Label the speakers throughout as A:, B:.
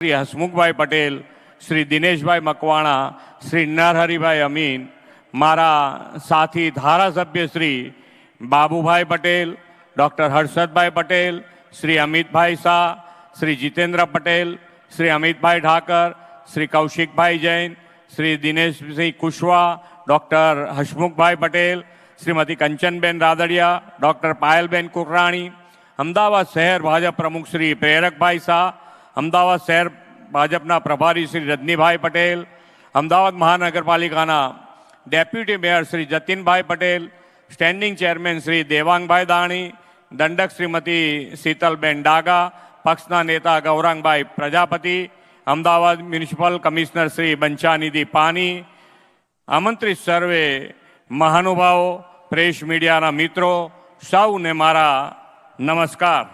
A: શ્રી હસમુખભાઈ પટેલ, શ્રી દિનેશભાઈ મકવાણા, શ્રી નરહરિભાઈ અમીન, મારા સાથી ધારાસભ્ય Shri Babubhai Patel, doctor Harshadbhai Patel, Shri Amitbhai Shah, Shri Jitendra Patel, Shri Amitbhai Thakar, Shri Kaushikbhai Jain, Shri Dineshsinh Kushwah, doctor Hasmukhbhai Patel, Shrimati Kanchanben Radadiya, doctor Payalben Kukrani, Ahmedabad શહેર ભાજપ પ્રમુખ શ્રી પ્રેરકભાઈ શાહ, અમદાવાદ શહેર ભાજપના પ્રભારી શ્રી રજનીભાઈ પટેલ, અમદાવાદ મહાનગરપાલિકાના ડેપ્યુટી મેયર શ્રી જતીનભાઈ પટેલ, સ્ટેન્ડિંગ ચેરમેન શ્રી દેવાંગભાઈ દાણી, દંડક શ્રીમતી શીતલબેન ડાગા, પક્ષના નેતા ગૌરાંગભાઈ પ્રજાપતિ, અમદાવાદ મ્યુનિસિપલ કમિશનર શ્રી બંછાનિધિ પાની, આમંત્રિત સર્વે મહાનુભાવો, પ્રેસ મીડિયાના મિત્રો, સૌને મારા નમસ્કાર.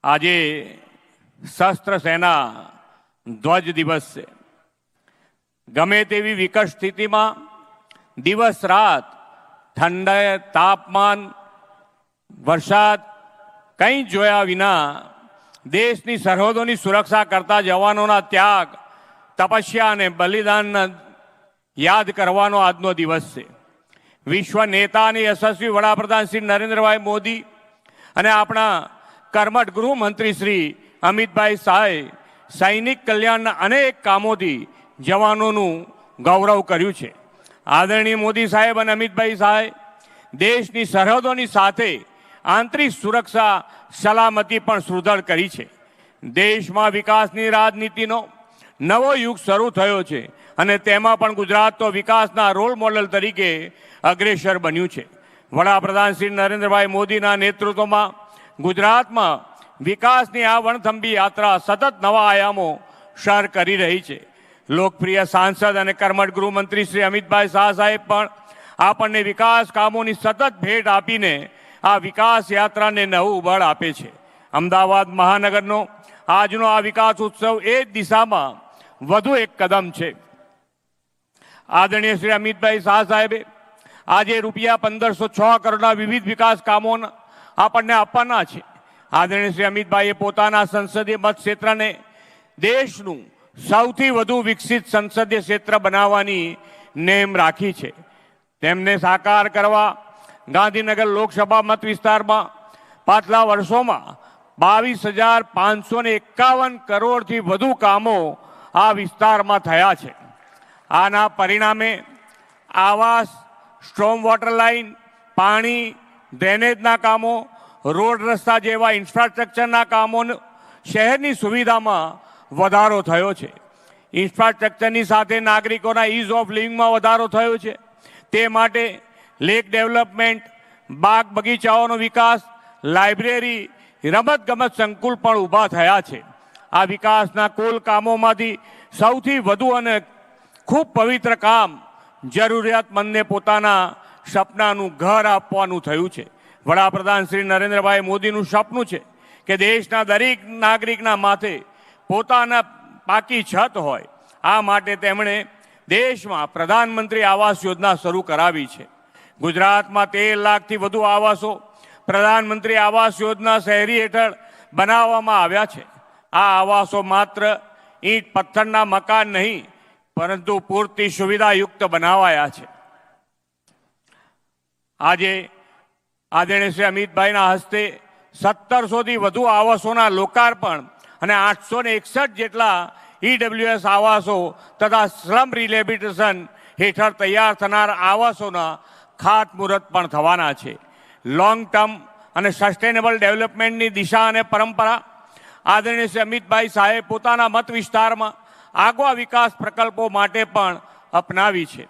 A: આજે શસ્ત્ર સેના ધ્વજ દિવસ છે. ગમે તેવી વિકટ સ્થિતિમાં દિવસ રાત ઠંડા તાપમાન વરસાદ કંઈ જોયા વિના દેશની સરહદોની સુરક્ષા કરતા જવાનોના ત્યાગ, તપસ્યા અને બલિદાનને યાદ કરવાનો આજનો દિવસ છે. વિશ્વ નેતા અને યશસ્વી વડાપ્રધાન શ્રી નરેન્દ્રભાઈ મોદી અને આપણા કર્મઠ ગૃહમંત્રી શ્રી અમિતભાઈ શાહે સૈનિક કલ્યાણના અનેક કામોથી જવાનોનું ગૌરવ કર્યું છે. આદરણીય મોદી સાહેબ અને અમિતભાઈ શાહે દેશની સરહદોની સાથે આંતરિક સુરક્ષા સલામતી પણ સુદૃઢ કરી છે. દેશમાં વિકાસની રાજનીતિનો નવો યુગ શરૂ થયો છે અને તેમાં પણ ગુજરાત તો વિકાસના રોલ મોડેલ તરીકે અગ્રેસર બન્યું છે. વડાપ્રધાન શ્રી નરેન્દ્રભાઈ મોદીના નેતૃત્વમાં ગુજરાતમાં વિકાસની આ વણથંભી યાત્રા સતત નવા આયામો સર કરી રહી છે. લોકપ્રિય સાંસદ અને કર્મઠ ગૃહમંત્રી શ્રી અમિતભાઈ શાહ સાહેબ પણ આપણને વિકાસ કામોની સતત ભેટ આપીને આ વિકાસ યાત્રાને નવું બળ આપે છે. અમદાવાદ મહાનગરનો આજનો આ વિકાસ ઉત્સવ એ જ દિશામાં વધુ એક કદમ છે. આદરણીય શ્રી અમિતભાઈ શાહ સાહેબે આજે ₹1506 કરોડના વિવિધ વિકાસ કામો આપણને આપવાના છે. આદરણીય શ્રી અમિતભાઈએ પોતાના સંસદીય મતક્ષેત્રને દેશનું સૌથી વધુ વિકસિત સંસદીય ક્ષેત્ર બનાવવાની નેમ રાખી છે. તેમને સાકાર કરવા ગાંધીનગર લોકસભા મત વિસ્તારમાં પાછલા વર્ષોમાં 22,551 કરોડથી વધુ કામો આ વિસ્તારમાં થયા છે. આના પરિણામે આવાસ, સ્ટ્રોમ વોટર લાઇન, પાણી, ડ્રેનેજના કામો, રોડ રસ્તા જેવા ઇન્ફ્રાસ્ટ્રક્ચરના કામો, શહેરની સુવિધામાં વધારો થયો છે. ઇન્ફ્રાસ્ટ્રક્ચરની સાથે નાગરિકોના ઇઝ ઓફ લિવિંગમાં વધારો થયો છે. તે માટે લેક ડેવલપમેન્ટ, બાગ બગીચાઓનો વિકાસ, લાઇબ્રેરી, રમતગમત સંકુલ પણ ઊભા થયા છે. આ વિકાસના કુલ કામોમાંથી સૌથી વધુ અને ખૂબ પવિત્ર કામ જરૂરિયાતમંદને પોતાના સપનાનું ઘર આપવાનું થયું છે. વડાપ્રધાન શ્રી નરેન્દ્રભાઈ મોદીનું સપનું છે કે દેશના દરેક નાગરિકના માથે પોતાના પાકી છત હોય. આ માટે તેમણે દેશમાં પ્રધાનમંત્રી આવાસ યોજના શરૂ કરાવી છે. ગુજરાતમાં 13 લાખથી વધુ આવાસો પ્રધાનમંત્રી આવાસ યોજના શહેરી હેઠળ બનાવવામાં આવ્યા છે. આ આવાસો માત્ર ઈંટ પથ્થરના મકાન નહીં પરંતુ પૂરતી સુવિધાયુક્ત બનાવાયા છે. આજે આદરણીય શ્રી અમિતભાઈના હસ્તે 1700થી વધુ આવાસોના લોકાર્પણ અને 861 જેટલા EWS આવાસો તથા સ્લમ રિહેબિલિટેશન હેઠળ તૈયાર થનાર આવાસોના ખાતમુહૂર્ત પણ થવાના છે. લોંગ ટર્મ અને સસ્ટેનેબલ ડેવલપમેન્ટની દિશા અને પરંપરા આદરણીય શ્રી અમિતભાઈ શાહે પોતાના મત વિસ્તારમાં આગવા વિકાસ પ્રકલ્પો માટે પણ અપનાવી છે.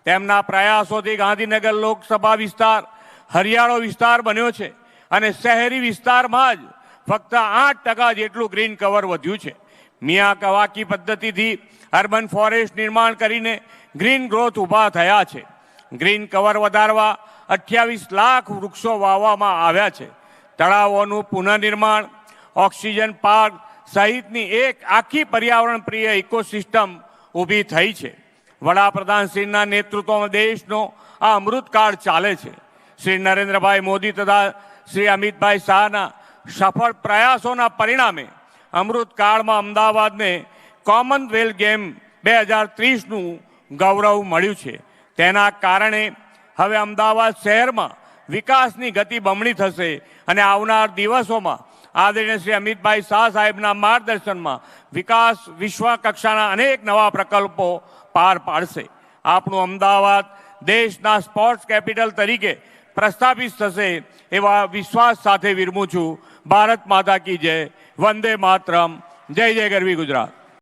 A: તેમના પ્રયાસોથી ગાંધીનગર લોકસભા વિસ્તાર હરિયાળો વિસ્તાર બન્યો છે અને શહેરી વિસ્તારમાં જ ફક્ત 8% જેટલું ગ્રીન કવર વધ્યું છે. મિયાવાકી પદ્ધતિથી અર્બન ફોરેસ્ટ નિર્માણ કરીને ગ્રીન ગ્રોથ ઊભા થયા છે. ગ્રીન કવર વધારવા 28 લાખ વૃક્ષો વાવવામાં આવ્યા છે. તળાવોનું પુનઃનિર્માણ, ઓક્સિજન પાર્ક સહિતની એક આખી પર્યાવરણ પ્રિય ઇકોસિસ્ટમ ઊભી થઈ છે. વડાપ્રધાન શ્રીના નેતૃત્વમાં દેશનો આ અમૃતકાળ ચાલે છે. શ્રી નરેન્દ્રભાઈ મોદી તથા શ્રી અમિતભાઈ શાહના સફળ પ્રયાસોના પરિણામે અમૃતકાળમાં અમદાવાદને કોમનવેલ્થ ગેમ 2030નું ગૌરવ મળ્યું છે. તેના કારણે હવે અમદાવાદ શહેરમાં વિકાસની ગતિ બમણી થશે અને આવનાર દિવસોમાં આદરણીય શ્રી અમિતભાઈ શાહ સાહેબના માર્ગદર્શનમાં વિકાસ વિશ્વ કક્ષાના અનેક નવા પ્રકલ્પો પાર પાડશે. આપણું અમદાવાદ દેશના સ્પોર્ટ્સ કેપિટલ તરીકે પ્રસ્થાપિત થશે એવા વિશ્વાસ સાથે વિરમું છું. ભારત માતા કી જય. વંદે માતરમ. જય જય ગરવી ગુજરાત.